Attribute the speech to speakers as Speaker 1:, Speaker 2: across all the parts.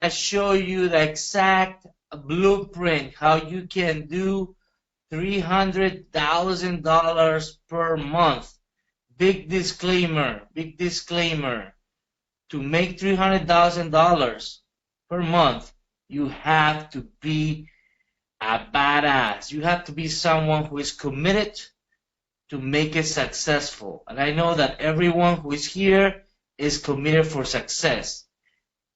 Speaker 1: I show you the exact blueprint how you can do $300,000 per month. Big disclaimer, big disclaimer. To make $300,000 per month, you have to be a badass. You have to be someone who is committed to make it successful. And I know that everyone who is here is committed for success.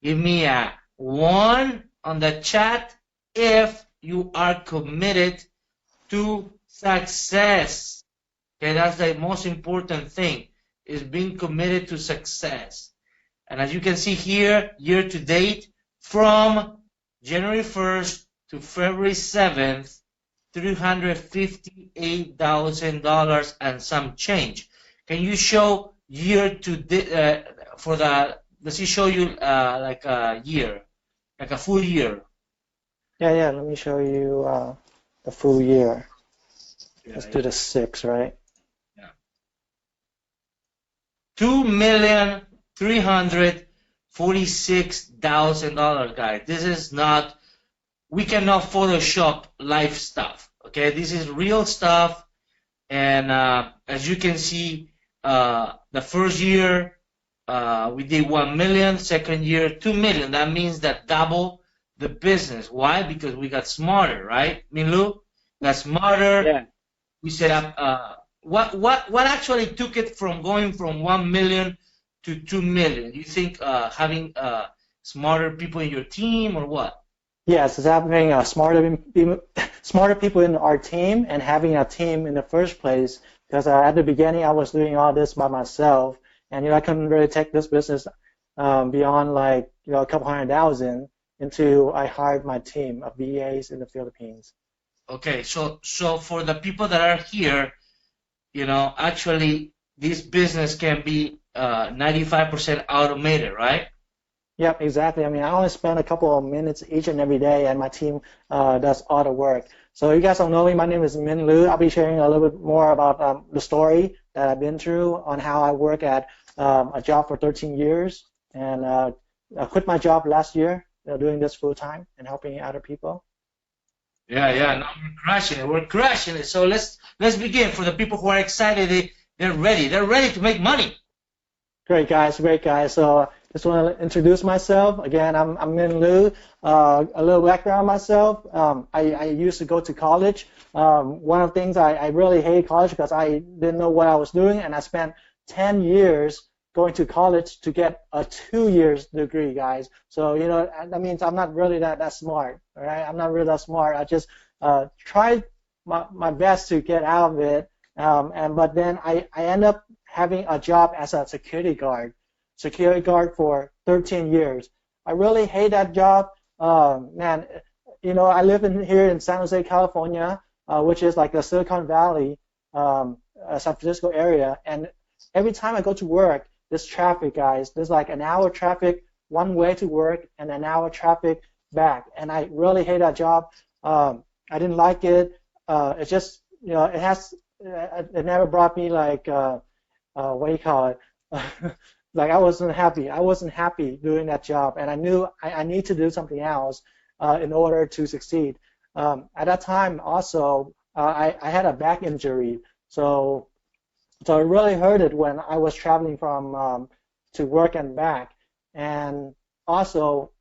Speaker 1: Give me a 1 on the chat if you are committed to success. Okay, that's the most important thing, is being committed to success. And as you can see here, year to date, from January 1st to February 7th, $358,000 and some change. Can you show year to date for the? Does he show you like a year, like a full year?
Speaker 2: Yeah. Let me show you the full year. Let's do the 6, right?
Speaker 1: Yeah. $2,346,000, guys. This is not. We cannot Photoshop life stuff. Okay, this is real stuff. And as you can see, the first year we did 1 million. Second year, 2 million. That means that double the business. Why? Because we got smarter, right, Minlu? Got smarter.
Speaker 3: Yeah.
Speaker 1: We set up. What actually took it from going from 1 million to 2 million? You think having smarter people in your team, or what?
Speaker 2: Yes, it's having smarter people in our team and having a team in the first place. Because at the beginning, I was doing all this by myself, and I couldn't really take this business beyond like a couple $100,000 until I hired my team of VAs in the Philippines.
Speaker 1: Okay, so for the people that are here, actually this business can be 95% automated, right?
Speaker 2: Yep, exactly. I mean, I only spend a couple of minutes each and every day, and my team does all the work. So you guys don't know me. My name is Min Lu. I'll be sharing a little bit more about the story that I've been through on how I work at a job for 13 years, and I quit my job last year doing this full time and helping other people.
Speaker 1: Yeah. No, we're crushing it. So let's begin. For the people who are excited, they're ready. They're ready to make money.
Speaker 2: Great guys. So just want to introduce myself. Again, I'm Min Lu. A little background on myself. I used to go to college. One of the things I really hated college because I didn't know what I was doing, and I spent 10 years going to college to get a 2 years degree, guys. So that means I'm not really that smart. All right, I'm not really that smart. I just tried my best to get out of it, but then I end up having a job as a security guard for 13 years. I really hate that job. Man, I live here in San Jose, California, which is like the Silicon Valley, San Francisco area. And every time I go to work, there's traffic, guys. There's like an hour traffic one way to work and an hour traffic back. And I really hate that job. I didn't like it. It just, it never brought me like, what do you call it? Like I wasn't happy doing that job, and I knew I need to do something else in order to succeed. At that time, also, I had a back injury, so it really hurt it when I was traveling from to work and back. And also,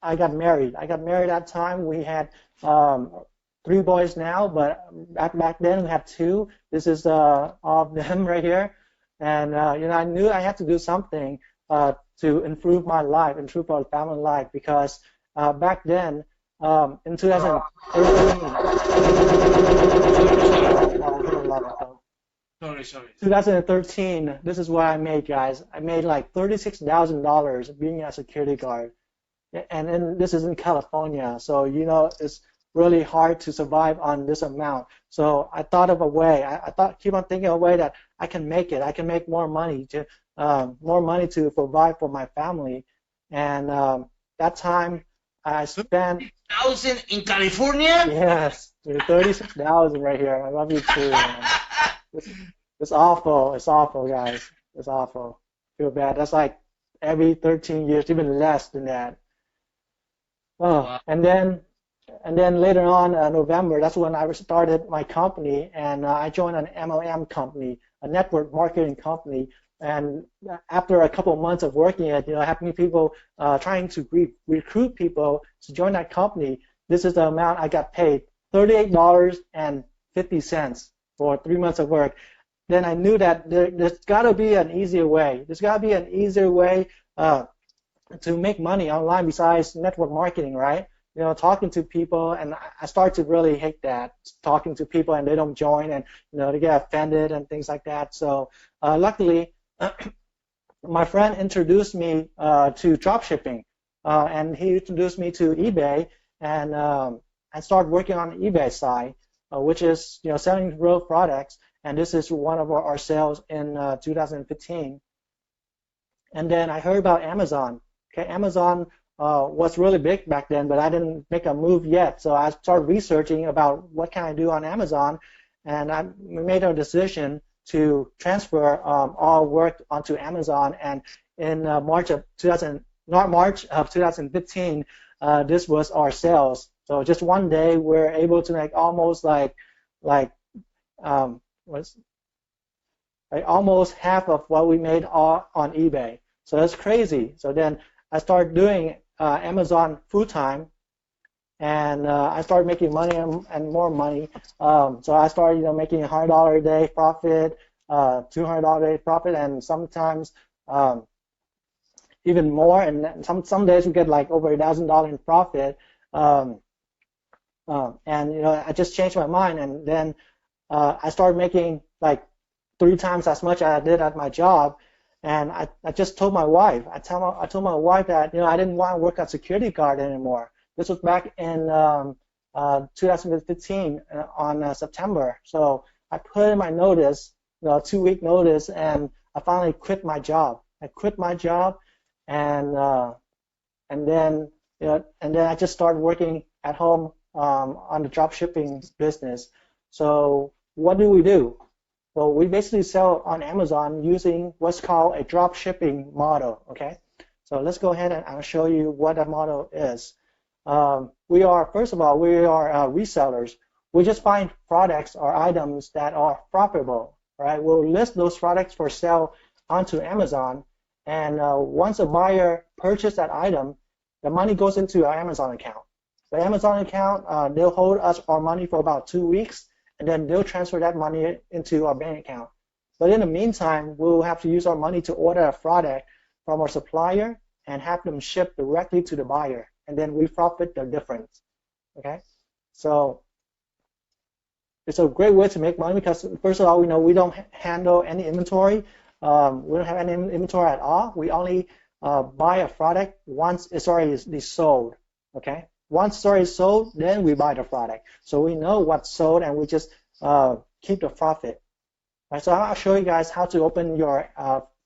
Speaker 2: I got married. I got married at that time. We had 3 boys now, but back then we had 2. This is all of them right here. And I knew I had to do something to improve my life, improve our family life, because back then in 2013, this is what I made, guys. I made like $36,000 being a security guard, and then this is in California, so it's really hard to survive on this amount. So I thought of a way. Keep on thinking of a way that I can make it. I can make more money to provide for my family. And that time I spent
Speaker 1: 1,000 in California.
Speaker 2: Yes, 36,000 right here. I love you too. Man. It's awful. It's awful, guys. It's awful. I feel bad. That's like every 13 years, even less than that.
Speaker 1: Wow.
Speaker 2: And then later on, November, that's when I started my company, and I joined an MLM company, a network marketing company. And after a couple of months of working it, helping people, trying to recruit people to join that company, this is the amount I got paid, $38.50 for 3 months of work. Then I knew that there's got to be an easier way. There's got to be an easier way to make money online besides network marketing, right? Talking to people, and I start to really hate that, talking to people and they don't join, and they get offended and things like that. So luckily, my friend introduced me to drop shipping, and he introduced me to eBay, and I started working on the eBay side, which is selling real products, and this is one of our sales in 2015. And then I heard about Amazon. Okay, Amazon was really big back then, but I didn't make a move yet. So I started researching about what can I do on Amazon, and I made a decision to transfer all work onto Amazon. And in March of 2015, this was our sales. So just one day, we're able to make almost almost half of what we made on eBay. So that's crazy. So then I started doing Amazon full time, and I started making money and more money. So I started, making $100 a day profit, $200 a day profit, and sometimes even more. And some days we get like over $1,000 in profit. And I just changed my mind, and then I started making like 3 times as much as I did at my job. And I just told my wife, I told my wife that I didn't want to work as a security guard anymore. This was back in 2015 on September. So I put in my notice, 2-week notice, and I finally quit my job. I quit my job, and then I just started working at home on the drop shipping business. So what do? Well, we basically sell on Amazon using what's called a drop shipping model, okay? So let's go ahead and I'll show you what that model is. First of all, we are resellers. We just find products or items that are profitable, right? We'll list those products for sale onto Amazon, and once a buyer purchases that item, the money goes into our Amazon account. The Amazon account, they'll hold us our money for about 2 weeks, and then they'll transfer that money into our bank account. But in the meantime, we'll have to use our money to order a product from our supplier and have them shipped directly to the buyer, and then we profit the difference. Okay, so it's a great way to make money because first of all, we don't handle any inventory. We don't have any inventory at all. We only buy a product once it's already sold. Okay. Once it's already sold, then we buy the product. So we know what's sold, and we just keep the profit. Right, so I'll show you guys how to open your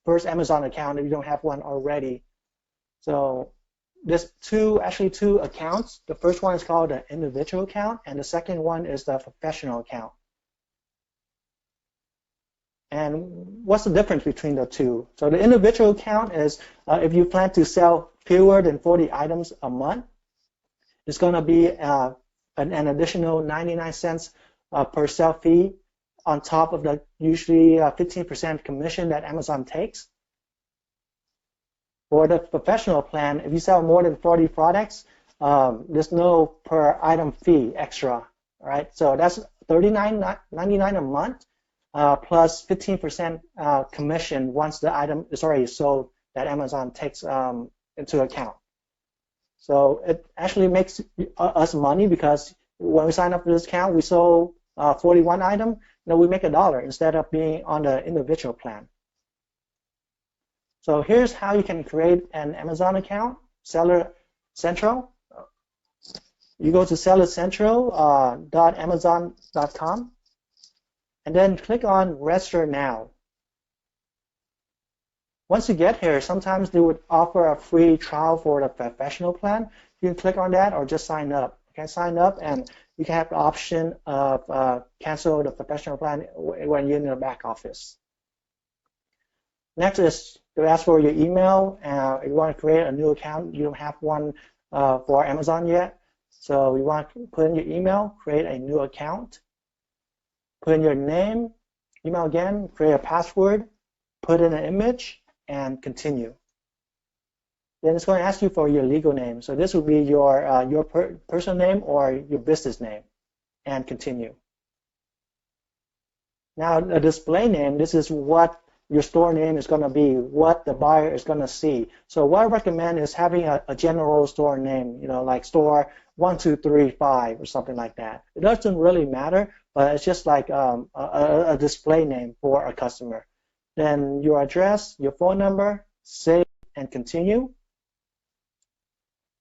Speaker 2: first Amazon account if you don't have one already. So there's actually two accounts. The first one is called the individual account, and the second one is the professional account. And what's the difference between the two? So the individual account is if you plan to sell fewer than 40 items a month, it's going to be an additional 99 cents per sale fee on top of the usually 15% commission that Amazon takes. For the professional plan, if you sell more than 40 products, there's no per item fee extra. All right, so that's $39.99 a month plus 15% commission once the item is already sold that Amazon takes into account. So it actually makes us money because when we sign up for this account, we sold 41 items. We make $1 instead of being on the individual plan. So here's how you can create an Amazon account, Seller Central. You go to sellercentral.amazon.com, and then click on Register Now. Once you get here, sometimes they would offer a free trial for the professional plan. You can click on that or just sign up. Okay, sign up, and you can have the option of cancel the professional plan when you're in the back office. Next is to ask for your email. If you want to create a new account, you don't have one for Amazon yet. So you want to put in your email, create a new account, put in your name, email again, create a password, put in an image, and continue. Then it's going to ask you for your legal name. So this would be your personal name or your business name, and continue. Now the display name, this is what your store name is going to be, what the buyer is going to see. So what I recommend is having a general store name, like store 1235 or something like that. It doesn't really matter, but it's just like a display name for a customer. Then your address, your phone number, save and continue.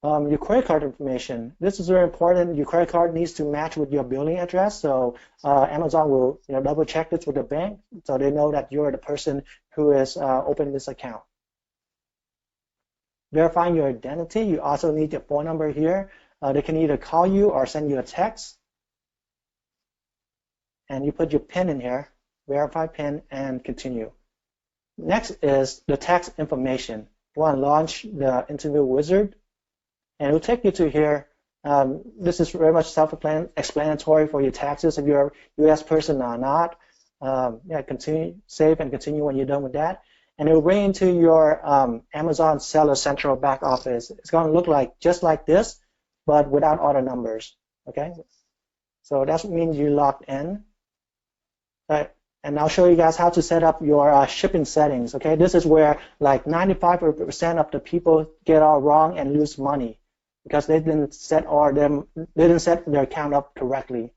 Speaker 2: Your credit card information. This is very important. Your credit card needs to match with your billing address. So Amazon will double check this with the bank so they know that you're the person who is opening this account. Verifying your identity. You also need your phone number here. They can either call you or send you a text. And you put your PIN in here, verify PIN, and continue. Next is the tax information. You want to launch the interview wizard. And it will take you to here. This is very much self-explanatory for your taxes if you're a U.S. person or not. Continue, save and continue when you're done with that. And it will bring into your Amazon Seller Central back office. It's going to look like just like this, but without all the numbers. Okay, so that means you logged in. And I'll show you guys how to set up your shipping settings. Okay, this is where like 95% of the people get all wrong and lose money, because they didn't set their account up correctly.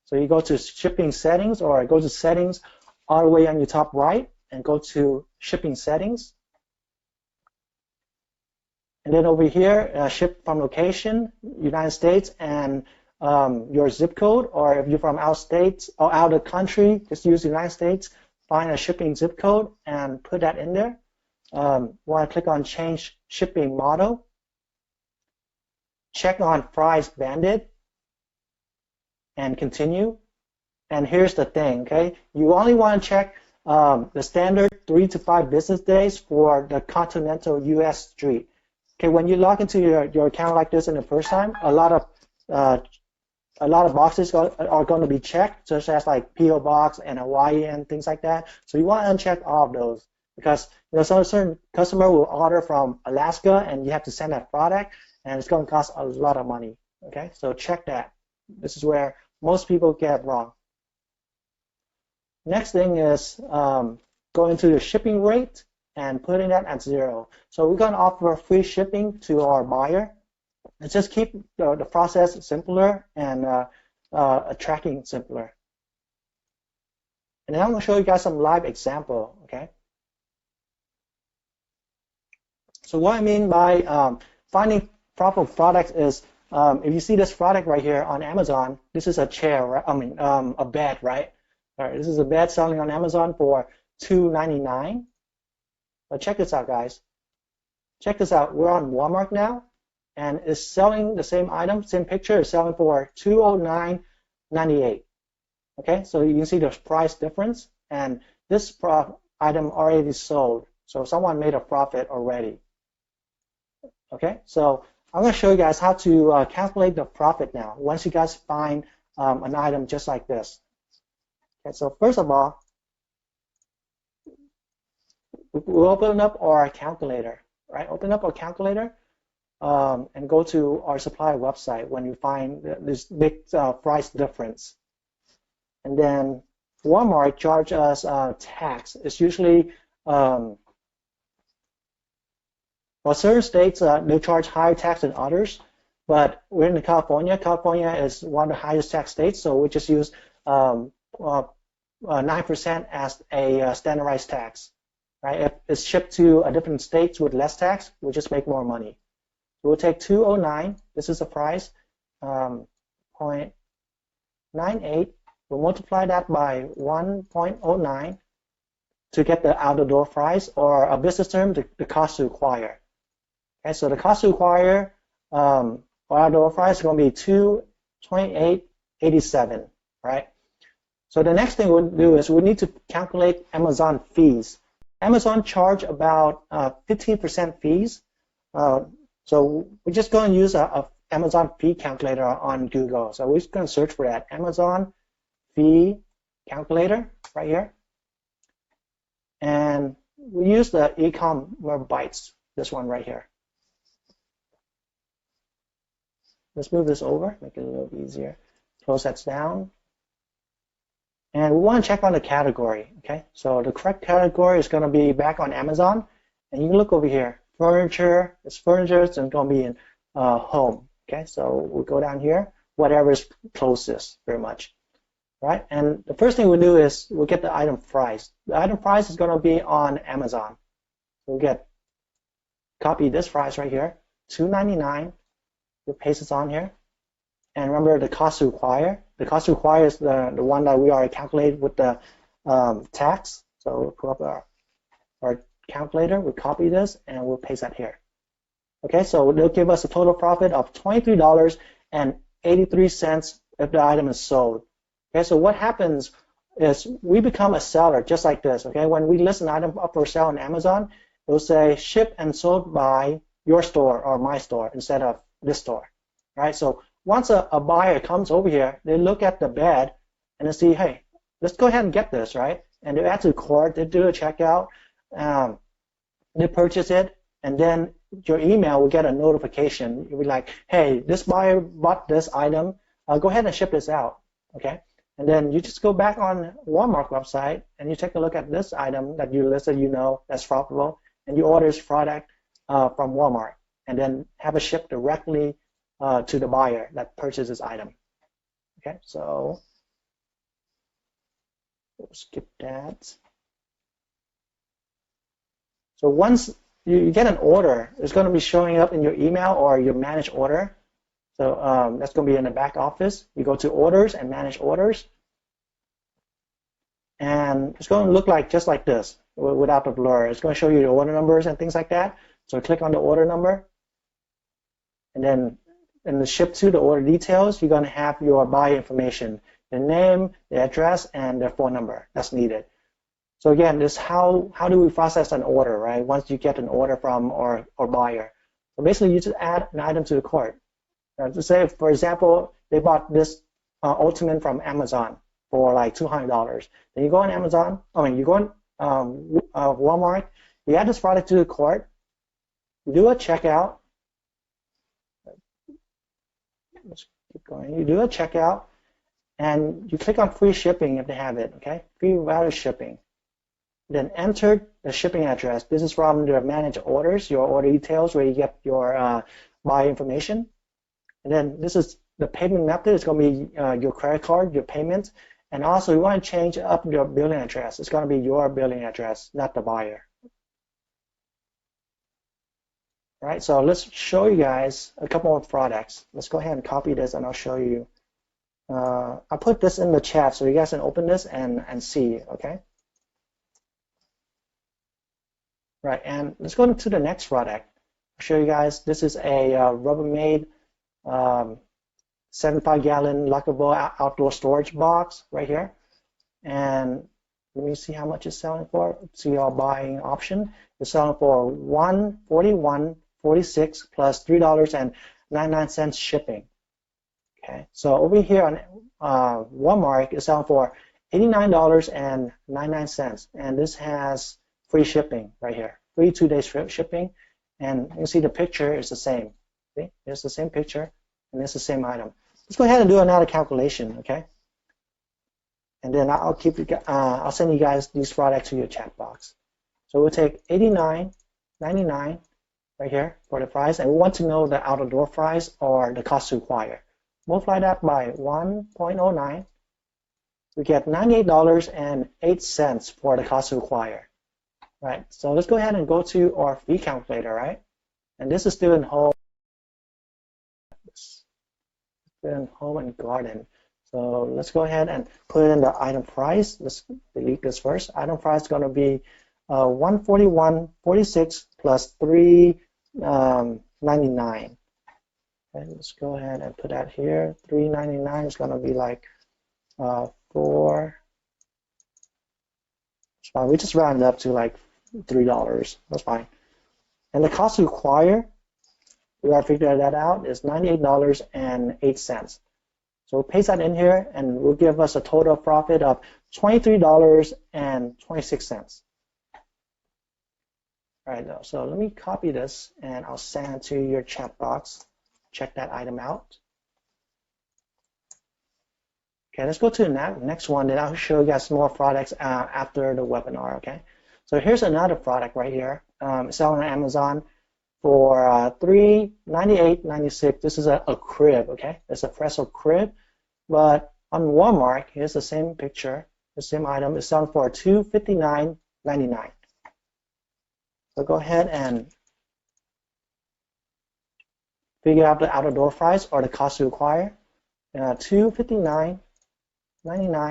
Speaker 2: So you go to shipping settings, or go to settings all the way on your top right and go to shipping settings. And then over here, ship from location, United States, and your zip code, or if you're from out states or out of the country, just use the United States, find a shipping zip code and put that in there. Want to click on change shipping model. Check on price banded and continue. And here's the thing, okay? You only want to check the standard 3 to 5 business days for the continental US street. Okay, when you log into your account like this in the first time, a lot of boxes are going to be checked, such as like PO Box and Hawaii and things like that. So you want to uncheck all of those, because some certain customer will order from Alaska and you have to send that product, and it's going to cost a lot of money. Okay, so check that. This is where most people get it wrong. Next thing is going to the shipping rate and putting that at 0. So we're going to offer free shipping to our buyer. Let's just keep the process simpler and tracking simpler. And then I'm going to show you guys some live example. Okay. So what I mean by finding proper products is, if you see this product right here on Amazon, this is a chair, right? A bed, right? All right, this is a bed selling on Amazon for $2.99. But check this out, guys. Check this out. We're on Walmart now, and it's selling the same item, same picture, is selling for $209.98. Okay, so you can see the price difference, and this item already sold, so someone made a profit already. Okay, so I'm going to show you guys how to calculate the profit now, once you guys find an item just like this. Okay, so first of all, we'll open up our calculator, right? Open up our calculator and go to our supplier website when you find this big price difference. And then Walmart charge us tax. It's usually, well, certain states, they charge higher tax than others, but we're in California. California is one of the highest tax states, so we just use 9% as a standardized tax. Right? If it's shipped to a different states with less tax, we'll just make more money. So we'll take 209. This is the price, 0.98. We'll multiply that by 1.09 to get the out-the-door price, or a business term, the cost to acquire. Okay, so the cost to acquire or out-the-door price is going to be $228.87. Right? So the next thing we'll do is we need to calculate Amazon fees. Amazon charge about 15% fees. So we're just going to use a Amazon fee calculator on Google. So we're just going to search for that Amazon fee calculator right here. And we use the e-commerce bytes, this one right here. Let's move this over, make it a little easier. Close that down. And we want to check on the category, okay? So the correct category is going to be back on Amazon. And you can look over here. Furniture, it's furniture, it's going to be in home, okay? So we'll go down here, whatever is closest, very much, right? And the first thing we do is we'll get the item price. The item price is going to be on Amazon. We'll copy this price right here, $2.99. We'll paste this on here. And remember the cost to acquire. The cost to acquire is the one that we already calculated with the tax. So we'll pull up our calculator, we'll copy this, and we'll paste that here. Okay, so it'll give us a total profit of $23.83 if the item is sold. Okay, so what happens is we become a seller just like this. Okay, when we list an item up for sale on Amazon, it will say shipped and sold by your store or my store instead of this store. Right? So once a buyer comes over here, they look at the bed and they see, hey, let's go ahead and get this, right? And they add to the cart, they do a checkout, they purchase it, and then your email will get a notification. You'll be like, hey, this buyer bought this item, go ahead and ship this out, okay? And then you just go back on Walmart website and you take a look at this item that you listed, you know, that's profitable, and you order this product from Walmart, and then have it shipped directly to the buyer that purchased this item. Okay, so we'll skip that. So once you get an order, it's going to be showing up in your email or your managed order. So that's going to be in the back office. You go to orders and manage orders. And it's going to look like just like this without the blur. It's going to show you the order numbers and things like that. So click on the order number. And then in the ship to the order details, you're going to have your buyer information, the name, the address, and the phone number that's needed. So again, this how do we process an order, right? Once you get an order from or buyer. So basically, you just add an item to the cart. To say, for example, they bought this Ultimate from Amazon for like $200. Then you go on Amazon, you go on Walmart, you add this product to the cart, you do a checkout. Let's keep going. You do a checkout, and you click on free shipping if they have it, okay? Free value shipping. Then enter the shipping address. This is from the managed orders, your order details, where you get your buyer information. And then this is the payment method. It's going to be your credit card, your payment. And also, you want to change up your billing address. It's going to be your billing address, not the buyer. All right, so let's show you guys a couple of products. Let's go ahead and copy this, and I'll show you. I'll put this in the chat so you guys can open this and see, okay? Right, and let's go to the next product. I'll show you guys. This is a Rubbermaid 75-gallon lockable outdoor storage box right here. And let me see how much it's selling for. See our buying option. It's selling for $141.46 plus $3.99 shipping. Okay, so over here on Walmart, it's selling for $89.99, and this has free shipping right here, free 2-day shipping, and you can see the picture is the same. See, it's the same picture, and it's the same item. Let's go ahead and do another calculation, okay? And then I'll send you guys these products to your chat box. So we'll take $89.99 right here for the price, and we want to know the out-the-door price or the cost to acquire. Multiply that by 1.09. We get $98.08 for the cost to acquire. Right, so let's go ahead and go to our fee calculator, right? And this is still in home and garden. So let's go ahead and put in the item price. Let's delete this first. Item price is going to be $141.46 plus $3.99. Okay, let's go ahead and put that here. $3.99 is going to be like $4. We just rounded up to like $3. That's fine. And the cost to acquire we gotta figure that out, is $98.08. So we'll paste that in here and will give us a total profit of $23.26. All right, so let me copy this and I'll send it to your chat box. Check that item out. Okay, let's go to the next one, then I'll show you guys more products after the webinar, okay? So here's another product right here, selling on Amazon for $398.96. This is a crib, okay? It's a Presto crib, but on Walmart, here's the same picture, the same item is selling for $259.99. So go ahead and figure out the out-the-door price or the cost to acquire. $259.99,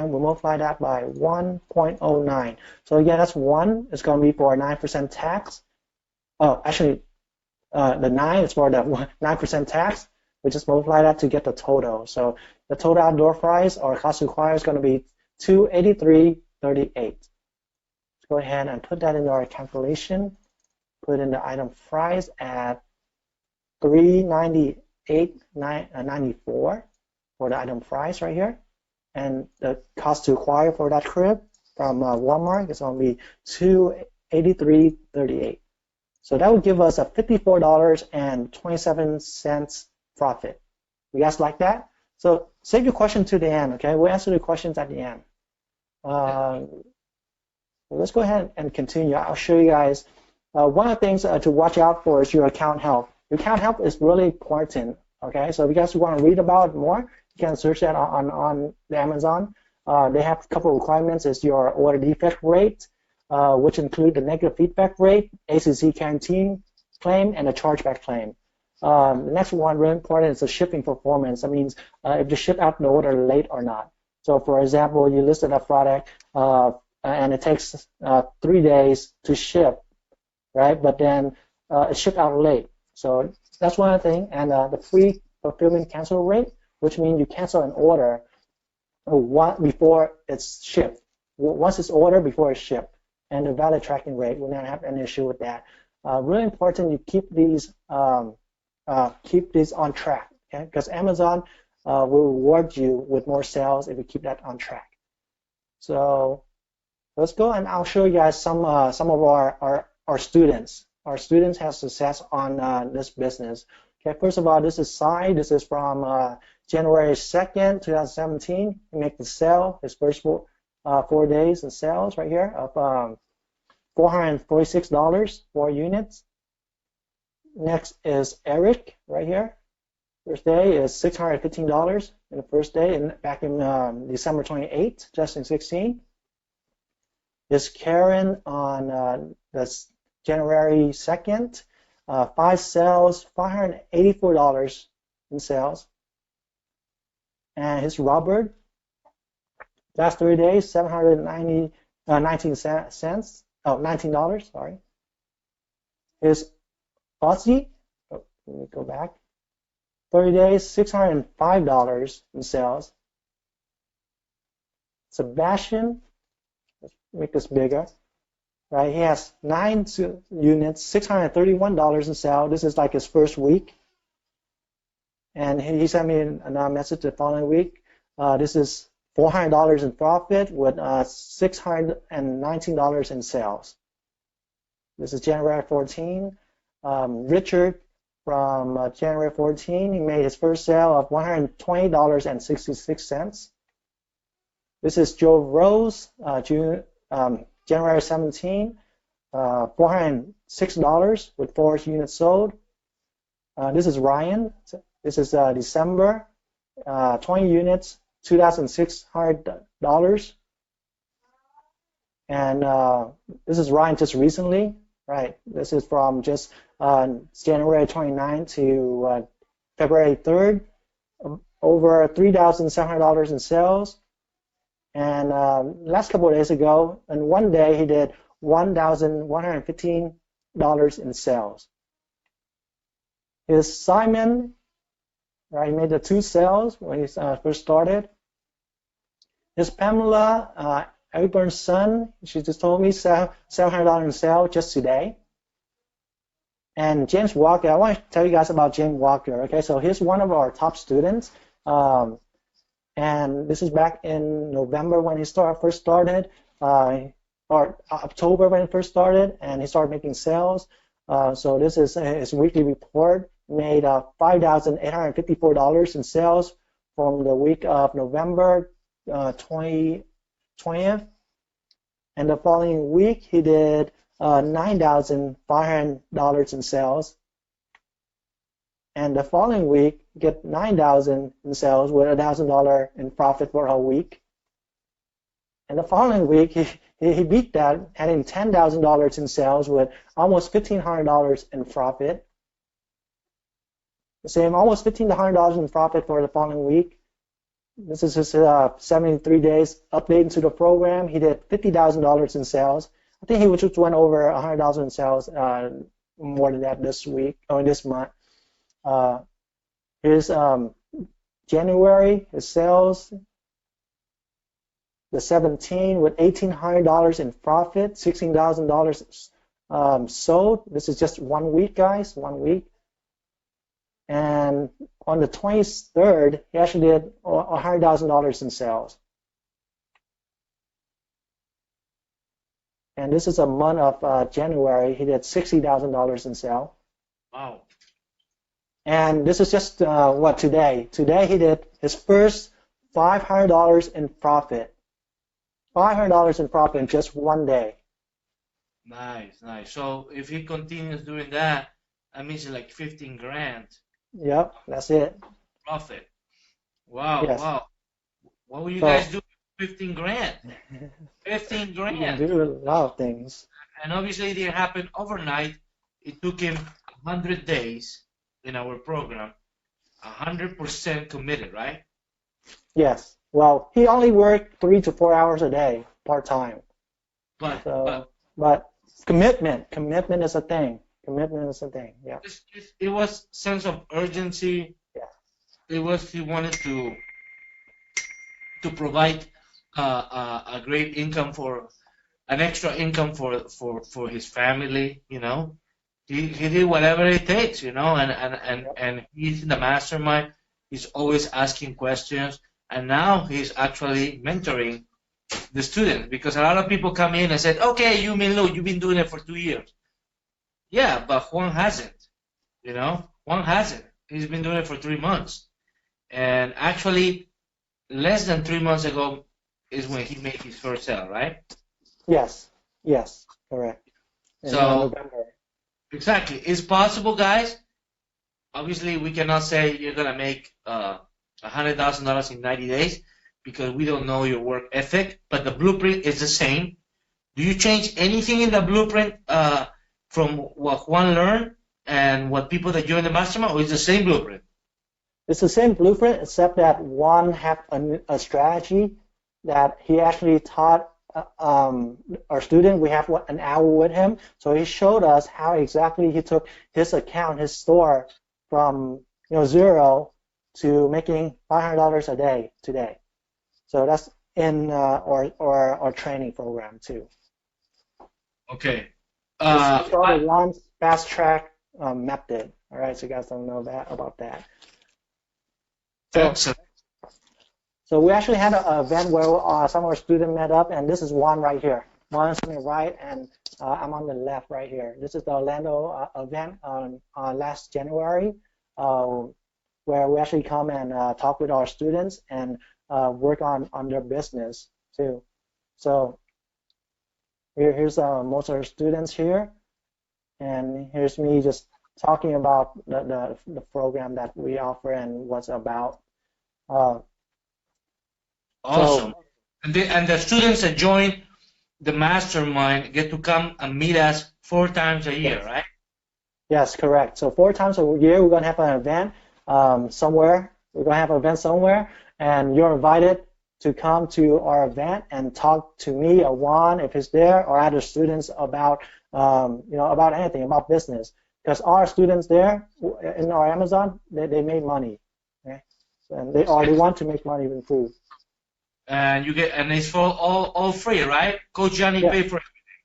Speaker 2: we'll multiply that by 1.09. So again, that's 1, it's going to be for a 9% tax. Oh, actually, the 9 is for the 9% tax. We just multiply that to get the total. So the total outdoor price or cost to acquire is going to be $283.38. Let's go ahead and put that into our calculation. Put in the item price at $398.94 for the item price right here. And the cost to acquire for that crib from Walmart is going to be $283.38. So that would give us a $54.27 profit. You guys like that? So save your question to the end, okay? We'll answer the questions at the end. Let's go ahead and continue. I'll show you guys. One of the things to watch out for is your account health. Your account health is really important, okay? So if you guys want to read about it more, you can search that on the Amazon. They have a couple of requirements. Is your order defect rate, which include the negative feedback rate, ACC canteen claim, and a chargeback claim. The next one, really important, is the shipping performance. That means if you ship out the order late or not. So for example, you listed a product and it takes 3 days to ship, right? But then it's shipped out late. So that's one thing. And the free fulfillment cancel rate, which means you cancel an order before it's shipped. Once it's ordered, before it's shipped. And the valid tracking rate, we're not have an issue with that. Really important, you keep these on track, okay? Because Amazon will reward you with more sales if you keep that on track. So let's go and I'll show you guys some of our students. Our students have success on this business. Okay, first of all, this is Sai. This is from January 2nd, 2017. He made the sale, his first 4 days in sales right here of $446, 4 units. Next is Eric right here. First day is $615 in the first day, back in December 28th, 2016. Is Karen on this January 2nd, 5 sales, $584 in sales. And his Robert, last 3 days, $19, sorry. His Ozzy, let me go back, 30 days, $605 in sales. Sebastian, let's make this bigger. Right, he has 9 units, $631 in sale. This is like his first week. And he sent me another message the following week. This is $400 in profit with $619 in sales. This is January 14. Richard from January 14, he made his first sale of $120.66. This is Joe Rose, January 17, $406 with 4 units sold. This is Ryan. This is December, 20 units, $2,600. And this is Ryan just recently, right? This is from just January 29 to February 3rd, over $3,700 in sales. And last couple of days ago, in one day, he did $1,115 in sales. His Simon, right, he made the 2 sales when he first started. His Pamela, Auburn's son, she just told me $700 in sale just today. And James Walker, I want to tell you guys about James Walker. Okay, so he's one of our top students. And this is back in November when he first started, or October when he first started, and he started making sales. So this is his weekly report. Made $5,854 in sales from the week of November 20th. And the following week, he did $9,500 in sales. And the following week, get $9,000 in sales with $1,000 in profit for a week. And the following week, he beat that, having $10,000 in sales with almost $1,500 in profit. The same, almost $1,500 in profit for the following week. This is his 73 days update into the program. He did $50,000 in sales. I think he just went over $100,000 in sales, more than that this week or this month. Here's January, his sales, the 17 with $1,800 in profit, $16,000 sold. This is just 1 week, guys, 1 week. And on the 23rd, he actually did $100,000 in sales. And this is a month of January. He did $60,000 in sales.
Speaker 1: Wow.
Speaker 2: And this is just what, today? Today he did his first $500 in profit. $500 in profit in just 1 day.
Speaker 1: Nice, nice. So if he continues doing that, that means like 15 grand.
Speaker 2: Yep, that's it.
Speaker 1: Profit. Wow,
Speaker 2: Yes.
Speaker 1: wow. What will you guys do with 15 grand? 15
Speaker 2: You can
Speaker 1: grand.
Speaker 2: do a lot of things.
Speaker 1: And obviously it didn't happen overnight. It took him 100 days in our program, 100% committed, right?
Speaker 2: Yes. Well, he only worked 3 to 4 hours a day, part-time. But commitment is a thing. Commitment is a thing. Yeah.
Speaker 1: It was sense of urgency.
Speaker 2: Yeah.
Speaker 1: It was he wanted to provide a great income an extra income for his family. You know, he did whatever it takes. You know, and he's in the mastermind. He's always asking questions, and now he's actually mentoring the students, because a lot of people come in and said, okay, you've been doing it for 2 years. Yeah, but Juan hasn't, you know? Juan hasn't. He's been doing it for 3 months. And actually, less than 3 months ago is when he made his first sale, right?
Speaker 2: Yes, correct. In
Speaker 1: So,
Speaker 2: November.
Speaker 1: exactly. It's possible, guys. Obviously, we cannot say you're going to make $100,000 in 90 days because we don't know your work ethic, but the blueprint is the same. Do you change anything in the blueprint from what Juan learned and what people that join the mastermind, or is the same blueprint?
Speaker 2: It's the same blueprint, except that Juan had a strategy that he actually taught our student. We have an hour with him, so he showed us how exactly he took his account, his store, from zero to making $500 a day today. So that's in our training program too.
Speaker 1: Okay.
Speaker 2: It's called one fast track method. All right, so you guys don't know about that. So we actually had an event where some of our students met up, and this is Juan right here. Juan's on the right, and I'm on the left right here. This is the Orlando event on last January, where we actually come and talk with our students and work on their business too. So here's most of our students here, and here's me just talking about the program that we offer and what's about.
Speaker 1: Awesome. And the students that join the mastermind get to come and meet us 4 times a year, right?
Speaker 2: Yes, correct. So 4 times a year we're going to have an event somewhere. We're going to have an event somewhere, and you're invited to come to our event and talk to me or Juan if he's there, or other students about about anything, about business. Because our students there in our Amazon, they made money, okay? And they want to make money with food.
Speaker 1: And it's for all free, right? Coach Johnny paid for everything.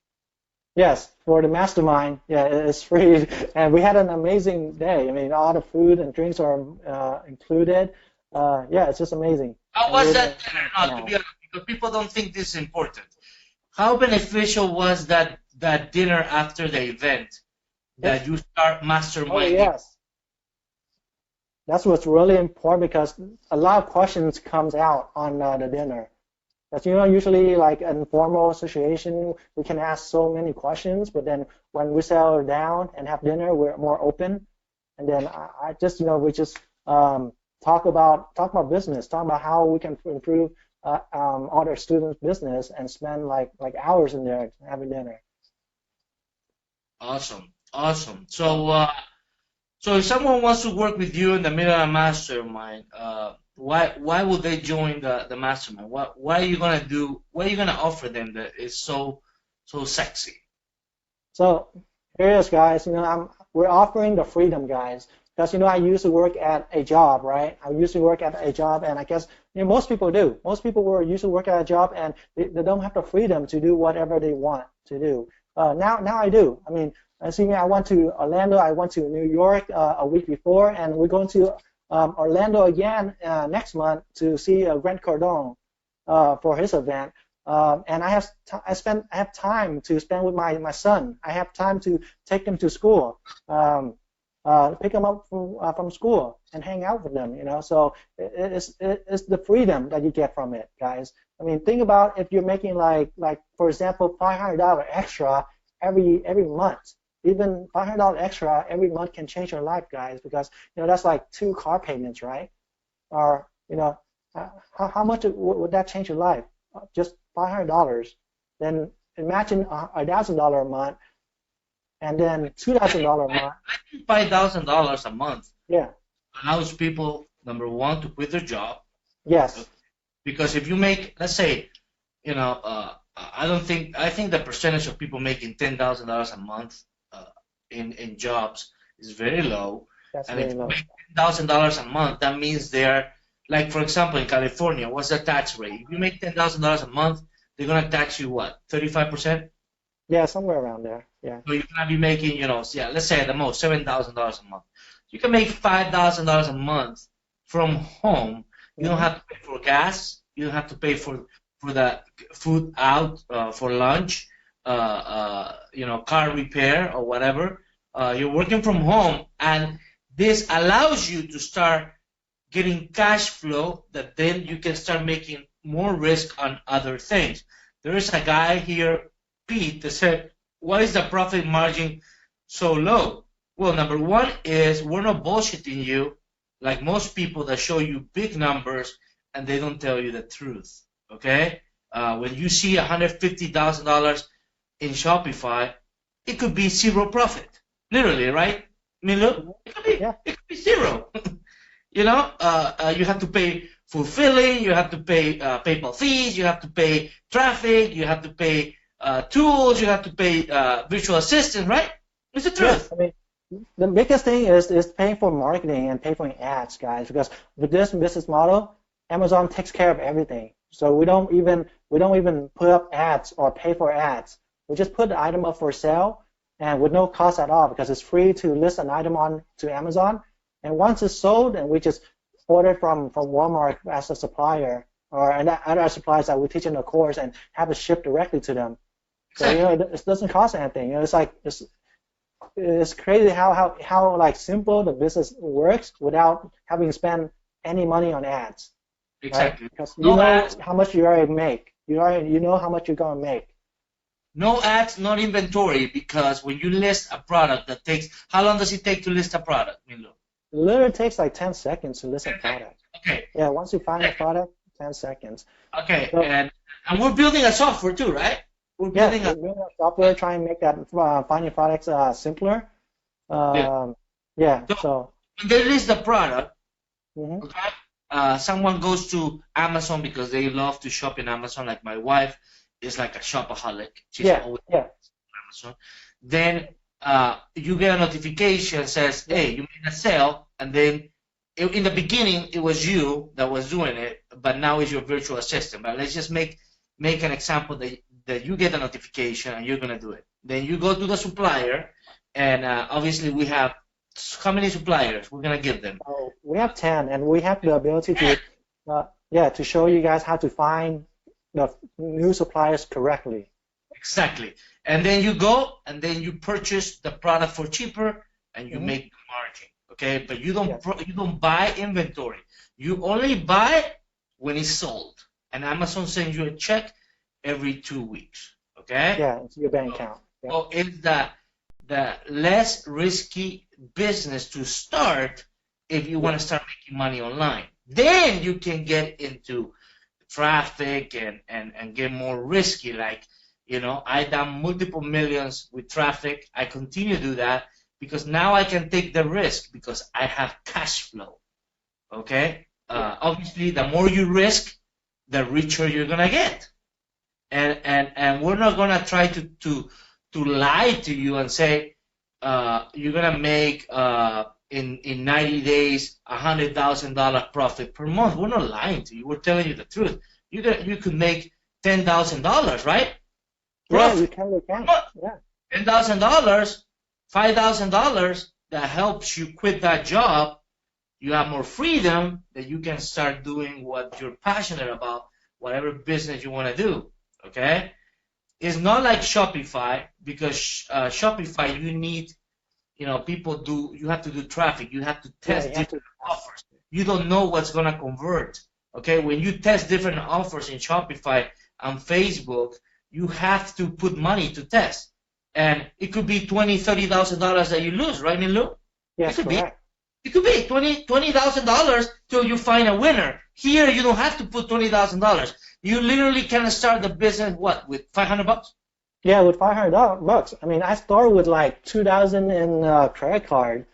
Speaker 2: Yes, for the mastermind, yeah, it's free, and we had an amazing day. I mean, all the food and drinks are included. Yeah, it's just amazing,
Speaker 1: How
Speaker 2: and
Speaker 1: was
Speaker 2: we're
Speaker 1: that
Speaker 2: gonna
Speaker 1: dinner?
Speaker 2: come
Speaker 1: No, to be
Speaker 2: out.
Speaker 1: honest, because people don't think this is important. How beneficial was that dinner after the event that
Speaker 2: It's
Speaker 1: you start
Speaker 2: oh
Speaker 1: masterminding?
Speaker 2: yes, that's what's really important because a lot of questions comes out on the dinner. Because usually like an informal situation, we can ask so many questions, but then when we settle down and have dinner, we're more open. And then I just, we just talk about business, talk about how we can improve other students' business and spend like hours in there having dinner.
Speaker 1: Awesome, awesome. So if someone wants to work with you in the middle of mastermind, why would they join the mastermind? What are you gonna do? What are you gonna offer them that is so sexy?
Speaker 2: So here it is, guys. We're offering the freedom, guys, because I used to work at a job, right? I used to work at a job, and I guess most people do. Most people were used to work at a job, and they don't have the freedom to do whatever they want to do. Now I do. I mean, see me. I went to Orlando. I went to New York a week before, and we're going to Orlando again next month to see Grant Cardone for his event. And I have time to spend with my son. I have time to take him to school, pick him up from school and hang out with them. So it's the freedom that you get from it, guys. I mean, think about if you're making like for example, $500 extra every month. Even $500 extra every month can change your life, guys, because that's like 2 car payments, right? Or how much would that change your life? Just $500. Then imagine $1,000 a month, and then $2,000 a month.
Speaker 1: I think $5,000 a month
Speaker 2: Yeah.
Speaker 1: allows people, number one, to quit their job.
Speaker 2: Yes.
Speaker 1: Because if you make, let's say, I think the percentage of people making $10,000 a month in jobs is very low.
Speaker 2: That's
Speaker 1: And if
Speaker 2: very
Speaker 1: you
Speaker 2: low.
Speaker 1: make $10,000 a month, that means they're, like, for example, in California, what's the tax rate? If you make $10,000 a month, they're going to tax you what, 35%?
Speaker 2: Yeah, somewhere around there. Yeah.
Speaker 1: So you're going to be making, yeah, let's say at the most $7,000 a month. You can make $5,000 a month from home. You don't
Speaker 2: Hmm.
Speaker 1: have to pay for gas. You don't have to pay for the food out for lunch, car repair or whatever. You're working from home, and this allows you to start getting cash flow that then you can start making more risk on other things. There is a guy here, Pete, that said, why is the profit margin so low? Well, number one is we're not bullshitting you like most people that show you big numbers and they don't tell you the truth. Okay? When you see $150,000 in Shopify, it could be zero profit. Literally, right? I mean, look,
Speaker 2: Yeah.
Speaker 1: it could be zero. You have to pay fulfilling, you have to pay PayPal fees, you have to pay traffic, you have to pay tools, you have to pay virtual assistants, right? It's the
Speaker 2: Yes.
Speaker 1: truth.
Speaker 2: I mean, the biggest thing is paying for marketing and paying for ads, guys, because with this business model, Amazon takes care of everything. So we don't even put up ads or pay for ads. We just put the item up for sale and with no cost at all because it's free to list an item on to Amazon. And once it's sold, and we just order it from Walmart as a supplier or other suppliers that we teach in the course and have it shipped directly to them. So
Speaker 1: Exactly.
Speaker 2: it doesn't cost anything. It's like it's crazy how like simple the business works without having to spend any money on ads, right?
Speaker 1: Exactly.
Speaker 2: Because you
Speaker 1: No
Speaker 2: know
Speaker 1: ads,
Speaker 2: how much you already make. You know how much you're gonna make.
Speaker 1: no ads, not inventory, because when you list a product that takes, how long does it take to list a product, Milo?
Speaker 2: It literally takes like 10 seconds to list a
Speaker 1: 10 seconds.
Speaker 2: product.
Speaker 1: Okay.
Speaker 2: Yeah, once you find the
Speaker 1: 10
Speaker 2: product, 10 seconds.
Speaker 1: Okay.
Speaker 2: So
Speaker 1: And we're building a software too, right? We're
Speaker 2: yeah,
Speaker 1: building
Speaker 2: we're
Speaker 1: a,
Speaker 2: building a software trying to make that finding products simpler.
Speaker 1: yeah.
Speaker 2: Yeah,
Speaker 1: So
Speaker 2: so
Speaker 1: when they list the product,
Speaker 2: mhm.
Speaker 1: okay, someone goes to Amazon because they love to shop in Amazon. Like my wife is like a shopaholic. She's
Speaker 2: Yeah,
Speaker 1: always
Speaker 2: yeah,
Speaker 1: on Amazon. Then you get a notification says,
Speaker 2: yeah.
Speaker 1: "Hey, you made a sale," and then in the beginning it was you that was doing it, but now it's your virtual assistant. But let's just make an example that you get a notification and you're gonna do it. Then you go to the supplier, and obviously we have how many suppliers we're gonna give them?
Speaker 2: We have 10, and we have the ability to, to show you guys how to find the new suppliers correctly.
Speaker 1: Exactly. And then you go and then you purchase the product for cheaper and you make margin. Okay, but you don't buy inventory. You only buy when it's sold. And Amazon sends you a check every 2 weeks. Okay?
Speaker 2: Yeah, into your bank account. Yeah.
Speaker 1: So it's the less risky business to start if you want to start making money online. Then you can get into traffic and get more risky. Like, I done multiple millions with traffic. I continue to do that because now I can take the risk because I have cash flow. Okay? Obviously, the more you risk, the richer you're gonna get. And we're not gonna try to lie to you and say you're gonna make in 90 days $100,000 profit per month. We're not lying to you. We're telling you the truth. You could make $10,000, right?
Speaker 2: Yeah, you can. Yeah.
Speaker 1: $10,000, $5,000 that helps you quit that job. You have more freedom that you can start doing what you're passionate about, whatever business you want to do. Okay? It's not like Shopify because Shopify you need, you have to do traffic. You have to test different offers. You don't know what's going to convert. Okay? When you test different offers in Shopify on Facebook, you have to put money to test. And it could be $20,000, $30,000 that you lose, right, Nilu?
Speaker 2: Yes, correct.
Speaker 1: It could be $20,000 till you find a winner. Here, you don't have to put $20,000. You literally can start the business, with $500?
Speaker 2: Yeah, with $500. I mean, I started with like $2,000 in credit card,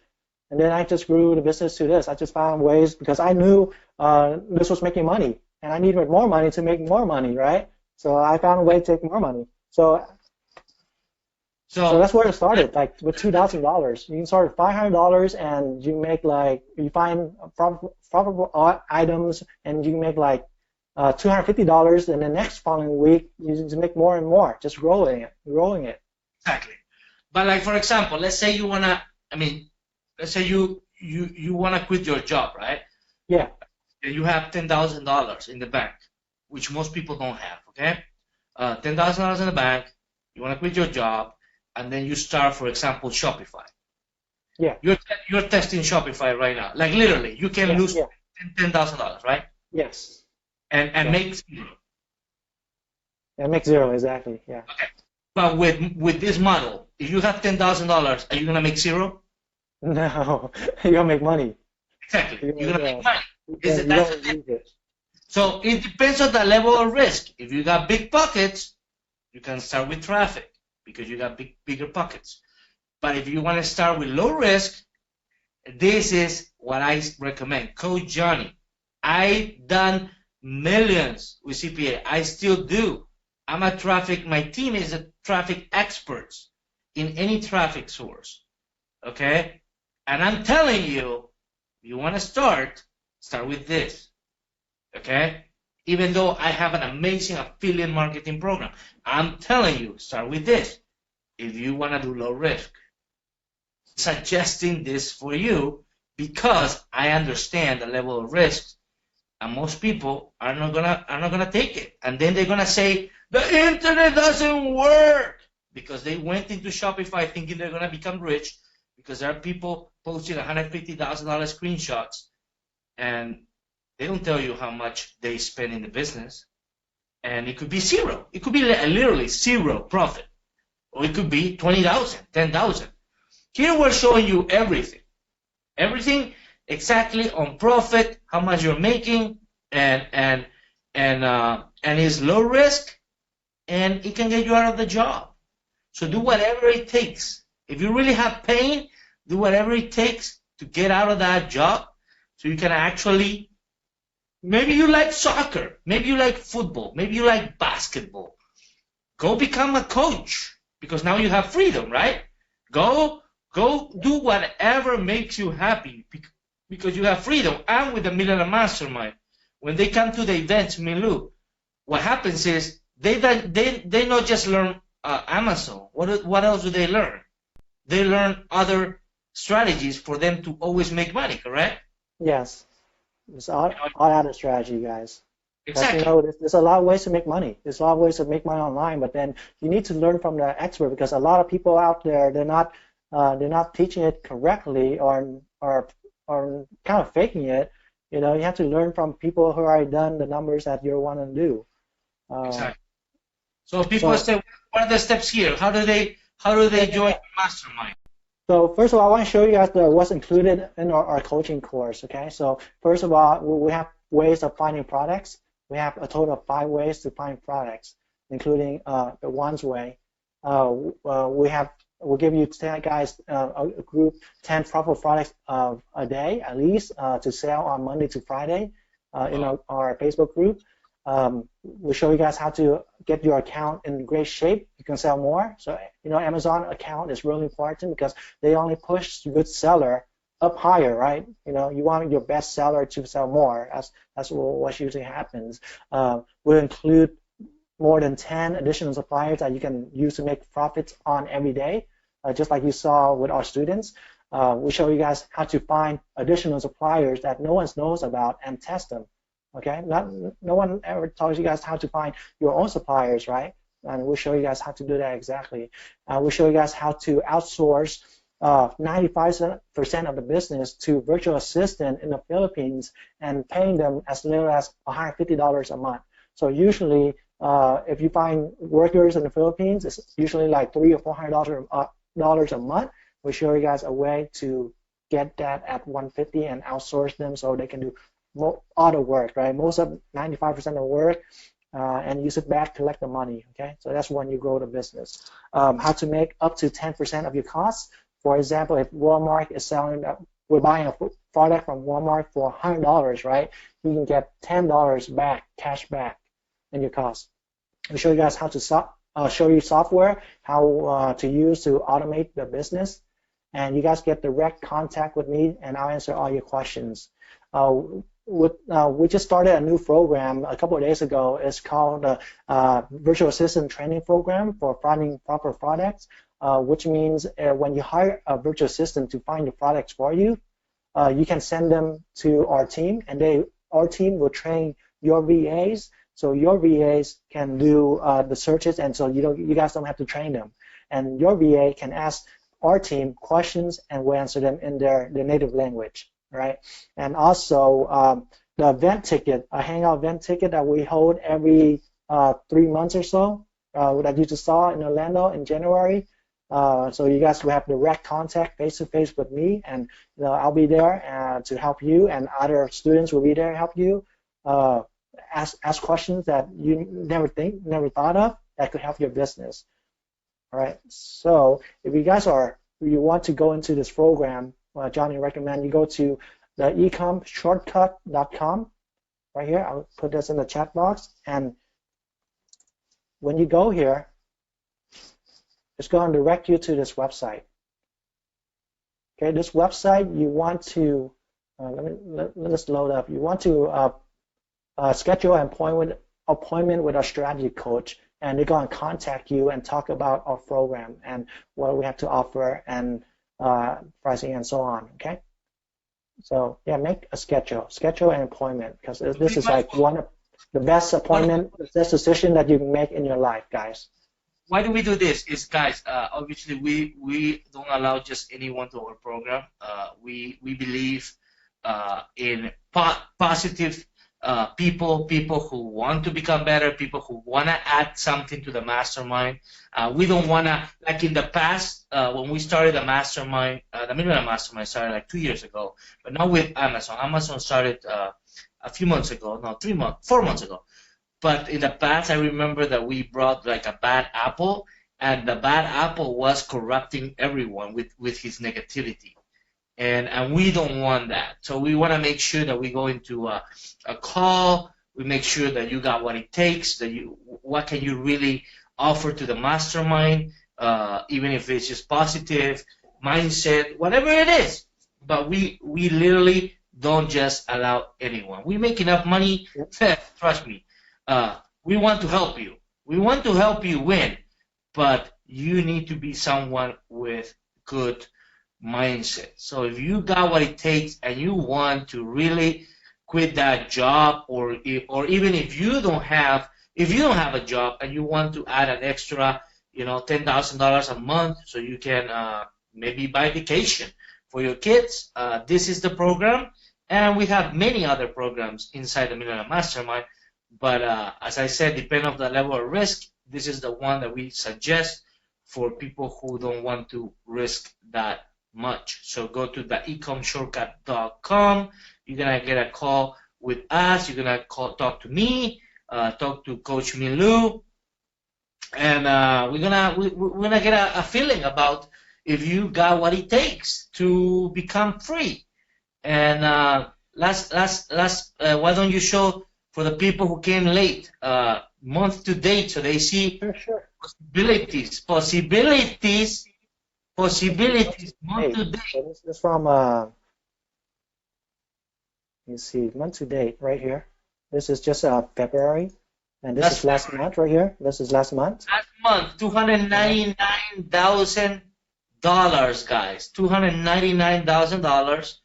Speaker 2: and then I just grew the business to this. I just found ways because I knew this was making money, and I needed more money to make more money, right? So I found a way to make more money. So that's where it started, like with $2,000. You can start with $500 and you make you find profitable items and you can make like $250, and the next following week you just make more and more, just growing it.
Speaker 1: Exactly. But like for example, let's say you wanna quit your job, right?
Speaker 2: Yeah.
Speaker 1: You have $10,000 in the bank, which most people don't have, okay? $10,000 in the bank, you want to quit your job, and then you start, for example, Shopify.
Speaker 2: Yeah.
Speaker 1: You're testing Shopify right now. Like literally, you can lose $10,000, right?
Speaker 2: Yes.
Speaker 1: And make zero.
Speaker 2: Yeah, make zero, exactly, yeah.
Speaker 1: Okay. But with this model, if you have $10,000, are you going to make zero?
Speaker 2: No, you're going to make money.
Speaker 1: Exactly. You're going to make money. So it depends on the level of risk. If you got big pockets, you can start with traffic because you got bigger pockets. But if you want to start with low risk, this is what I recommend. Coach Johnny. I've done millions with CPA. I still do. My team is a traffic experts in any traffic source. Okay? And I'm telling you, if you want to start with this. Okay? Even though I have an amazing affiliate marketing program, I'm telling you, start with this. If you want to do low risk, suggesting this for you because I understand the level of risk, and most people are not gonna take it, and then they're gonna say the internet doesn't work because they went into Shopify thinking they're gonna become rich because there are people posting $150,000 screenshots and they don't tell you how much they spend in the business. And it could be zero. It could be literally zero profit. Or it could be 20,000, 10,000. Here we're showing you everything. Everything exactly on profit, how much you're making, and it's low risk, and it can get you out of the job. So do whatever it takes. If you really have pain, do whatever it takes to get out of that job so you can actually. Maybe you like soccer. Maybe you like football. Maybe you like basketball. Go become a coach because now you have freedom, right? Go do whatever makes you happy because you have freedom. And with the Millionaire Mastermind, when they come to the events, Milu, what happens is they not just learn Amazon, what else do they learn? They learn other strategies for them to always make money, correct?
Speaker 2: Yes. It's all out of strategy, guys. Because
Speaker 1: Exactly.
Speaker 2: there's a lot of ways to make money. There's a lot of ways to make money online, but then you need to learn from the expert because a lot of people out there they're not teaching it correctly or kind of faking it. You have to learn from people who already done the numbers that you want to do.
Speaker 1: Exactly. So people
Speaker 2: So
Speaker 1: say, what are the steps here? How do they join the mastermind?
Speaker 2: So first of all, I want to show you guys what's included in our coaching course. Okay, so first of all, we have ways of finding products. We have a total of 5 ways to find products, including the one's way. We'll give you 10 guys a group 10 proper products a day at least to sell on Monday to Friday in our Facebook group. We'll show you guys how to get your account in great shape. You can sell more. So Amazon account is really important because they only push good seller up higher, right? You want your best seller to sell more. That's what usually happens. We'll include more than 10 additional suppliers that you can use to make profits on every day, just like you saw with our students. We show you guys how to find additional suppliers that no one knows about and test them. Okay, no one ever tells you guys how to find your own suppliers, right? And we'll show you guys how to do that exactly. We'll show you guys how to outsource 95% of the business to virtual assistant in the Philippines and paying them as little as $150 a month. So usually, if you find workers in the Philippines, it's usually like $300 or $400 a month. We'll show you guys a way to get that at $150 and outsource them so they can do all the work, right? Most of 95% of the work, and you sit back, collect the money. Okay, so that's when you grow the business. How to make up to 10% of your costs. For example, if Walmart is selling, we're buying a product from Walmart for $100, right? You can get $10 back, cash back, in your cost. I'll show you guys how to show you software, how to use to automate the business, and you guys get direct contact with me, and I'll answer all your questions. We just started a new program a couple of days ago. It's called the Virtual Assistant Training Program for finding proper products, which means when you hire a virtual assistant to find the products for you, you can send them to our team, and our team will train your VAs, so your VAs can do the searches, and so you guys don't have to train them. And your VA can ask our team questions, and we'll answer them in their native language. Right, and also the event ticket, a hangout event ticket that we hold every 3 months or so, that you just saw in Orlando in January. So you guys will have direct contact face-to-face with me, and I'll be there to help you, and other students will be there to help you. Ask questions that you never thought of that could help your business. All right. So if you want to go into this program, Johnny recommend you go to the ecomshortcut.com right here. I'll put this in the chat box, and when you go here, it's going to direct you to this website. Okay, this website you want to let us load up. You want to schedule an appointment with our strategy coach, and they're going to contact you and talk about our program and what we have to offer and pricing and so on. Okay, so yeah, make a schedule an appointment, because this is like one of the best best decision that you can make in your life, guys.
Speaker 1: Why do we do this? Is guys, obviously we don't allow just anyone to our program. We believe in positive people who want to become better, people who want to add something to the mastermind. We don't want to, like in the past, when we started the mastermind, the Millionaire Mastermind started like 2 years ago, but now with Amazon. Amazon started a few months ago, no, 4 months ago. But in the past, I remember that we brought like a bad apple, and the bad apple was corrupting everyone with his negativity. And we don't want that. So we want to make sure that we go into a call. We make sure that you got what it takes, what can you really offer to the mastermind, even if it's just positive, mindset, whatever it is. But we literally don't just allow anyone. We make enough money, trust me. We want to help you. We want to help you win. but you need to be someone with good mindset. So if you got what it takes and you want to really quit that job, or even if you don't have a job and you want to add an extra, $10,000 a month so you can maybe buy vacation for your kids, this is the program. And we have many other programs inside the Millionaire Mastermind. But as I said, depending on the level of risk, this is the one that we suggest for people who don't want to risk that much. So go to the ecomshortcut.com. You're gonna get a call with us. You're gonna talk to me, talk to Coach Milu, and we're gonna get a feeling about if you got what it takes to become free. And why don't you show for the people who came late, month to date, so they see
Speaker 2: Sure.
Speaker 1: possibilities, month to date.
Speaker 2: So this is from, you see, month to date right here. This is just February, and this is last month right here. This is last month.
Speaker 1: Last month, $299,000, guys, $299,000.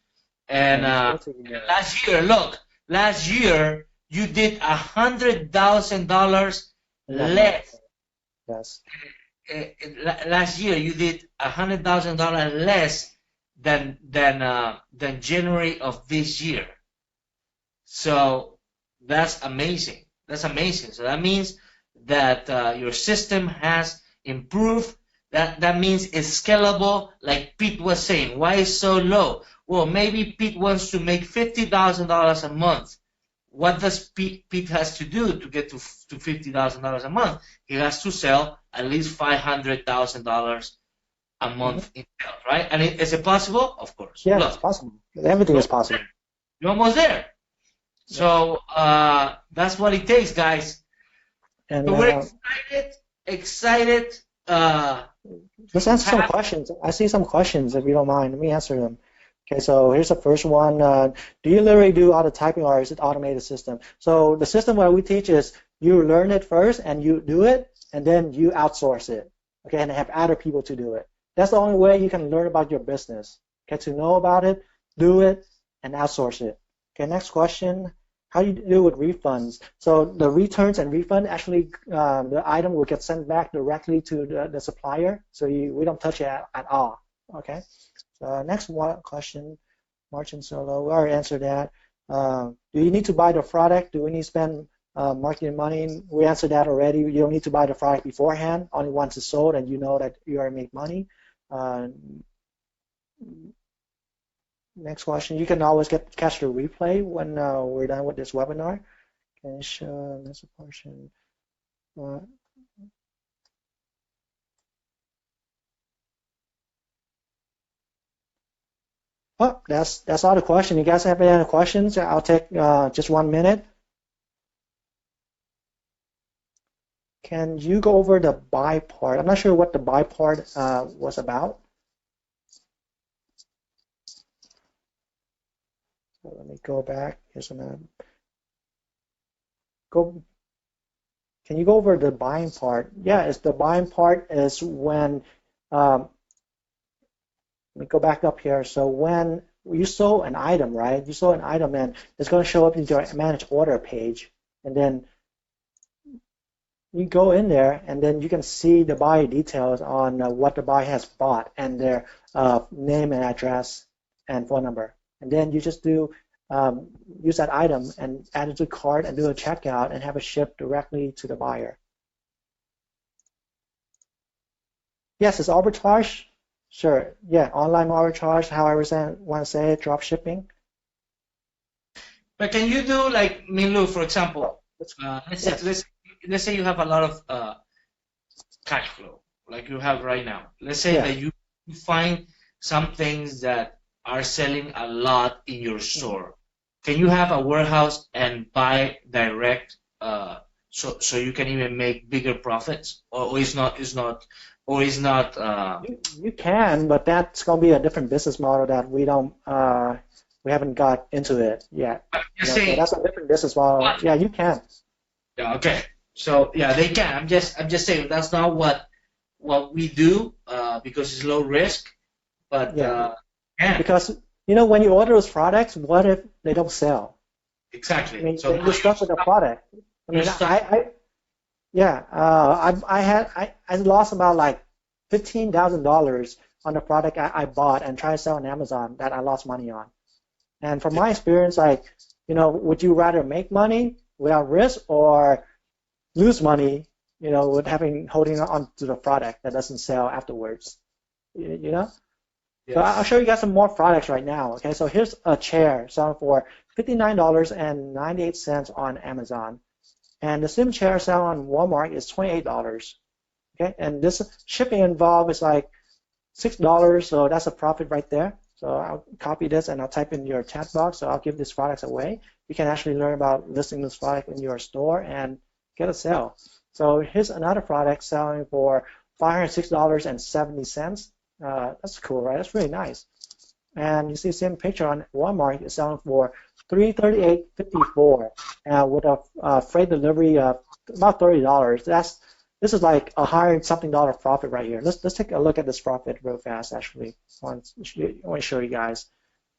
Speaker 1: And last year you did $100,000 less.
Speaker 2: Yes.
Speaker 1: Last year you did $100,000 less than January of this year. So that's amazing. That's amazing. So that means that your system has improved. That means it's scalable, like Pete was saying. Why is so low? Well, maybe Pete wants to make $50,000 a month. What does Pete has to do to get to $50,000 a month? He has to sell at least $500,000 a month in sales, right? And is it possible? Of course.
Speaker 2: Yeah, it's possible. Everything is possible.
Speaker 1: You're almost there. So that's what it takes, guys.
Speaker 2: And
Speaker 1: so we're excited.
Speaker 2: Let's answer some questions. I see some questions, if you don't mind. Let me answer them. Okay, so here's the first one. Do you literally do all the typing, or is it automated system? So the system that we teach is you learn it first and you do it, and then you outsource it, okay, and have other people to do it. That's the only way you can learn about your business. Get to know about it, do it, and outsource it. Okay, next question. How do you do with refunds? So the returns and refund, actually, the item will get sent back directly to the supplier, so we don't touch it at all, okay? Next one question, Martin Solo, we already answered that. Do you need to buy the product? Do we need to spend marketing money? We answered that already. You don't need to buy the product beforehand, only once it's sold and you know that you already make money. Next question, you can always catch the replay when we're done with this webinar. Okay, show this portion. Oh, that's all the questions. You guys have any other questions? I'll take just 1 minute. Can you go over the buy part? I'm not sure what the buy part was about. So let me go back. Here's another. Can you go over the buying part? Yeah, it's the buying part is when. Let me go back up here. So when you sold an item, right? You sold an item, and it's going to show up in your manage order page, and then you go in there, and then you can see the buyer details on what the buyer has bought and their name and address and phone number. And then you just do use that item and add it to the cart and do a checkout and have it shipped directly to the buyer. Yes, it's arbitrage. Sure. Yeah, online arbitrage, however you want to say it, drop shipping.
Speaker 1: But can you do like Milu, for example? Let's say you have a lot of cash flow, like you have right now. Let's say that you find some things that are selling a lot in your store. Can you have a warehouse and buy direct, so you can even make bigger profits, or is not?
Speaker 2: You can, but that's going to be a different business model that we haven't got into it yet. So that's a different business model. Yeah, you can.
Speaker 1: Yeah. Okay. So yeah, they can. I'm just saying that's not what what we do because it's low risk. But
Speaker 2: Yeah,
Speaker 1: yeah,
Speaker 2: because when you order those products, what if they don't sell? I
Speaker 1: exactly.
Speaker 2: mean,
Speaker 1: So now
Speaker 2: you're stuck with the product. I
Speaker 1: you're
Speaker 2: mean,
Speaker 1: stuck.
Speaker 2: yeah, I lost about like $15,000 on the product I bought and tried to sell on Amazon that I lost money on. And from my experience, like, would you rather make money without risk or lose money, with holding on to the product that doesn't sell afterwards? You know? So I'll
Speaker 1: Yes.
Speaker 2: show you guys some more products right now. Okay, so here's a chair selling for $59.98 on Amazon. And the same chair selling on Walmart is $28. Okay, and this shipping involved is like $6, so that's a profit right there. So I'll copy this and I'll type in your chat box. So I'll give these products away. You can actually learn about listing this product in your store and get a sale. So here's another product selling for $506.70. That's cool, right? That's really nice. And you see the same picture on Walmart. It's selling for $338.54 with a freight delivery of about $30. This is like $100-something profit right here. Let's take a look at this profit real fast. Actually, I want to show you guys.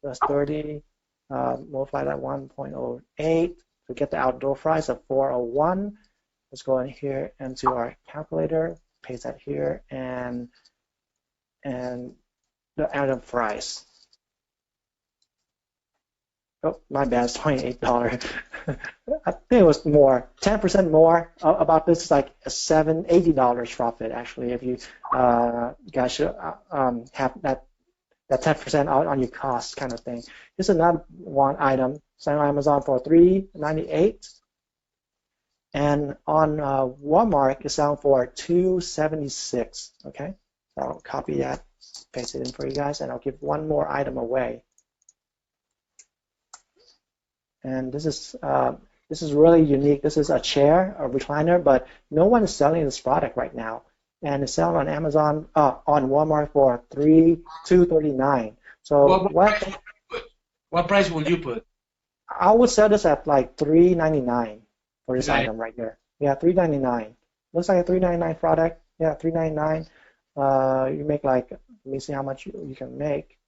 Speaker 2: That's 30. Multiply that 1.08 to get the outdoor price of 401. Let's go in here into our calculator, paste that here, and the item price. Oh, my bad, it's $28. I think it was more, 10% more. About this is like a $80 profit actually. If you guys should have that 10% on your cost kind of thing. Here's another one item selling on Amazon for $398, and on Walmart it's selling for $276. Okay, so I'll copy that, paste it in for you guys, and I'll give one more item away. And this is really unique. This is a chair, a recliner, but no one is selling this product right now. And it's selling on Amazon, on Walmart for $239. So
Speaker 1: What price will you put?
Speaker 2: I would sell this at like $399 for this
Speaker 1: Right.
Speaker 2: item right here. Yeah, $399. Looks like a $399 product. Yeah, $399. You make like, let me see how much you can make.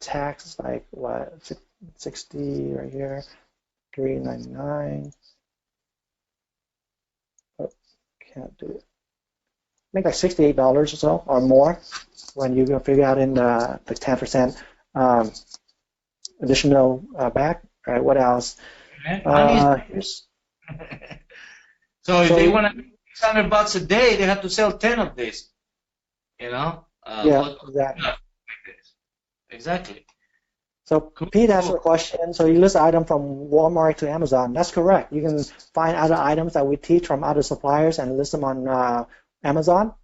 Speaker 2: Tax is like what, 60 right here, $399. Oh, can't do it. Make like $68 or so or more when you go figure out in the 10% additional back. All right, what else? Here's,
Speaker 1: So if they want to make $600 a day, they have to sell 10 of these.
Speaker 2: yeah, exactly.
Speaker 1: Exactly.
Speaker 2: So
Speaker 1: Cool.
Speaker 2: Pete asked a question. So you list an item from Walmart to Amazon. That's correct. You can find other items that we teach from other suppliers and list them on Amazon.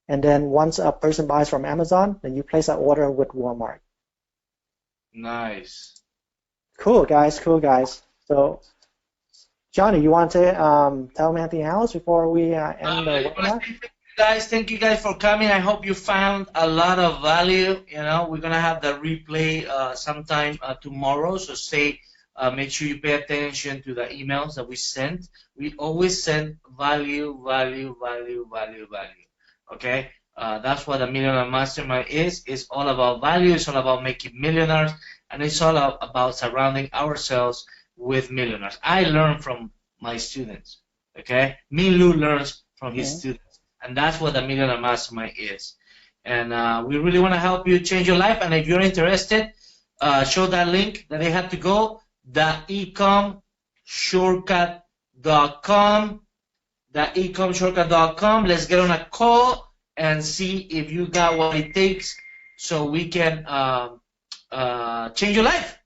Speaker 2: And then once a person buys from Amazon, then you place an order with Walmart.
Speaker 1: Nice.
Speaker 2: Cool, guys. Cool, guys. So, Johnny, you want to tell me anything else before we end the webinar?
Speaker 1: Thank you guys for coming. I hope you found a lot of value. We're gonna have the replay sometime tomorrow. So make sure you pay attention to the emails that we send. We always send value. Okay, that's what the Millionaire Mastermind is. It's all about value. It's all about making millionaires, and it's all about surrounding ourselves with millionaires. I learn from my students. Okay, Lou learns from his students. And that's what the Millionaire Mastermind is. And we really want to help you change your life. And if you're interested, show that link that they have to go, theecomshortcut.com, theecomshortcut.com. Let's get on a call and see if you got what it takes so we can change your life.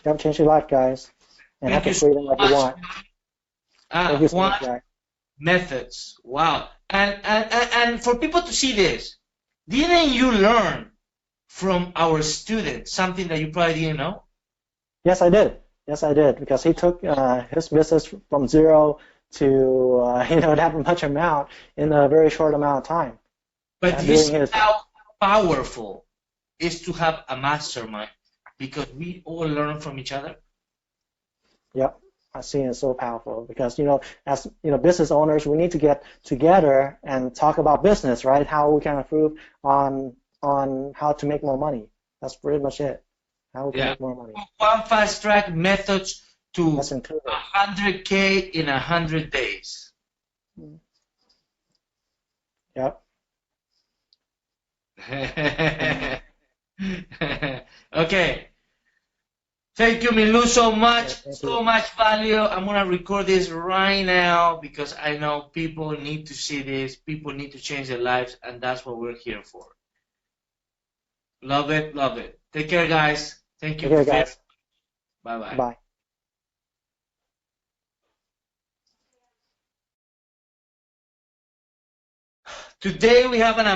Speaker 2: Come change your life, guys. And have the freedom that you want. Thank you so much, guys.
Speaker 1: Methods. Wow. And for people to see this, didn't you learn from our student something that you probably didn't know?
Speaker 2: Yes, I did. Yes, I did. Because he took his business from zero to that much amount in a very short amount of time.
Speaker 1: But this is how powerful is to have a mastermind, because we all learn from each other.
Speaker 2: Yep. I've seen is so powerful because, as business owners, we need to get together and talk about business, right? How we can improve on how to make more money. That's pretty much it. How we can make more money.
Speaker 1: One fast track methods to
Speaker 2: That's included.
Speaker 1: 100K in 100 days.
Speaker 2: Yep.
Speaker 1: Okay. Thank you, Milu, so much.
Speaker 2: Thank
Speaker 1: So
Speaker 2: you.
Speaker 1: much value. I'm going to record this right now because I know people need to see this. People need to change their lives, and that's what we're here for. Love it. Love it. Take care, guys. Thank you.
Speaker 2: Take care, guys.
Speaker 1: Bye-bye.
Speaker 2: Bye.
Speaker 1: Today we have an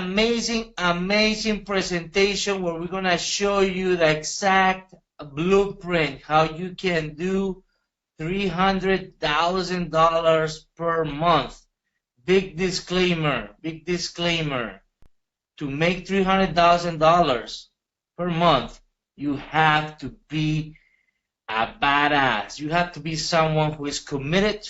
Speaker 1: amazing presentation where we're going to show you the exact blueprint, how you can do $300,000 per month. Big disclaimer. To make $300,000 per month, you have to be a badass. You have to be someone who is committed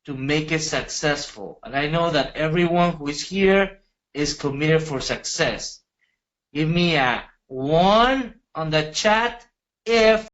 Speaker 1: to make it successful. And I know that everyone who is here is committed for success. Give me a 1 on the chat if